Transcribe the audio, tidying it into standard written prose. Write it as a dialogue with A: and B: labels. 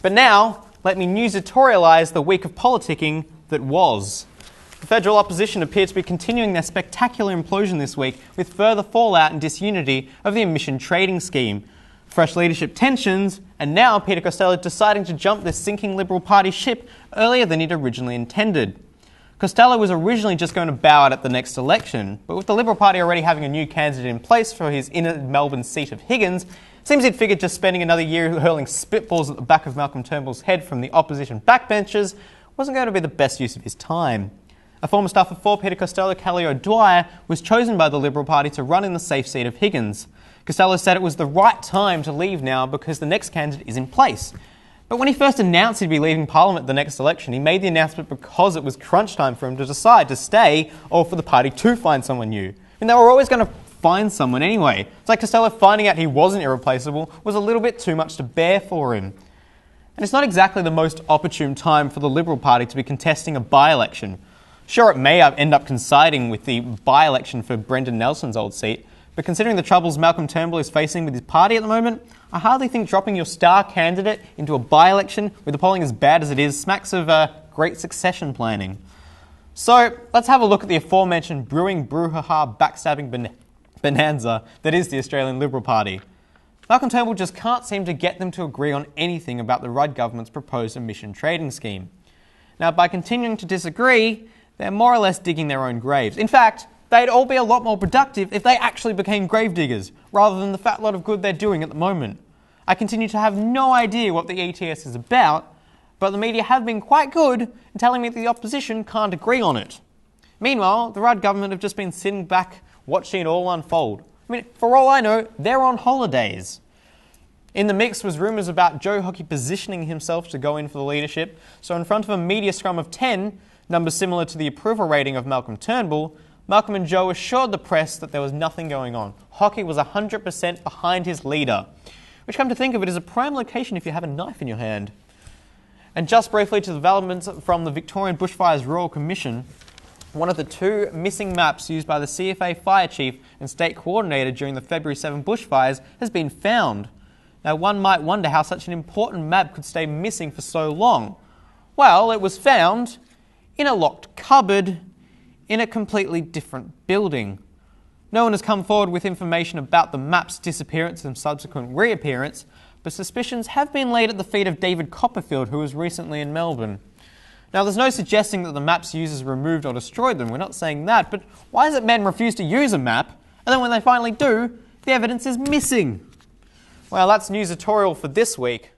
A: But now, let me newsitorialise the week of politicking that was. The federal opposition appear to be continuing their spectacular implosion this week with further fallout and disunity of the emission trading scheme, fresh leadership tensions, and now Peter Costello deciding to jump this sinking Liberal Party ship earlier than he'd originally intended. Costello was originally just going to bow out at the next election, but with the Liberal Party already having a new candidate in place for his inner Melbourne seat of Higgins, it seems he'd figured just spending another year hurling spitballs at the back of Malcolm Turnbull's head from the opposition backbenchers wasn't going to be the best use of his time. A former staffer for Peter Costello, Kelly O'Dwyer, was chosen by the Liberal Party to run in the safe seat of Higgins. Costello said it was the right time to leave now because the next candidate is in place. But when he first announced he'd be leaving Parliament the next election, he made the announcement because it was crunch time for him to decide to stay or for the party to find someone new. I mean, they were always going to find someone anyway. It's like Costello finding out he wasn't irreplaceable was a little bit too much to bear for him. And it's not exactly the most opportune time for the Liberal Party to be contesting a by-election. Sure, it may end up coinciding with the by-election for Brendan Nelson's old seat, but considering the troubles Malcolm Turnbull is facing with his party at the moment, I hardly think dropping your star candidate into a by-election with the polling as bad as it is smacks of great succession planning. So let's have a look at the aforementioned brewing, brouhaha, backstabbing bonanza that is the Australian Liberal Party. Malcolm Turnbull just can't seem to get them to agree on anything about the Rudd government's proposed emission trading scheme. Now, by continuing to disagree, they're more or less digging their own graves. In fact, they'd all be a lot more productive if they actually became gravediggers, rather than the fat lot of good they're doing at the moment. I continue to have no idea what the ETS is about, but the media have been quite good in telling me that the opposition can't agree on it. Meanwhile, the Rudd government have just been sitting back watching it all unfold. I mean, for all I know, they're on holidays. In the mix was rumours about Joe Hockey positioning himself to go in for the leadership, so in front of a media scrum of 10, numbers similar to the approval rating of Malcolm Turnbull, Malcolm and Joe assured the press that there was nothing going on. Hockey was 100% behind his leader, which, come to think of it, is a prime location if you have a knife in your hand. And just briefly to the developments from the Victorian Bushfires Royal Commission, one of the two missing maps used by the CFA fire chief and state coordinator during the February 7 bushfires has been found. Now, one might wonder how such an important map could stay missing for so long. Well, it was found in a locked cupboard in a completely different building. No one has come forward with information about the map's disappearance and subsequent reappearance, but suspicions have been laid at the feet of David Copperfield, who was recently in Melbourne. Now, there's no suggesting that the map's users removed or destroyed them. We're not saying that, but why is it men refuse to use a map, and then when they finally do, the evidence is missing? Well, that's Newsitorial for this week.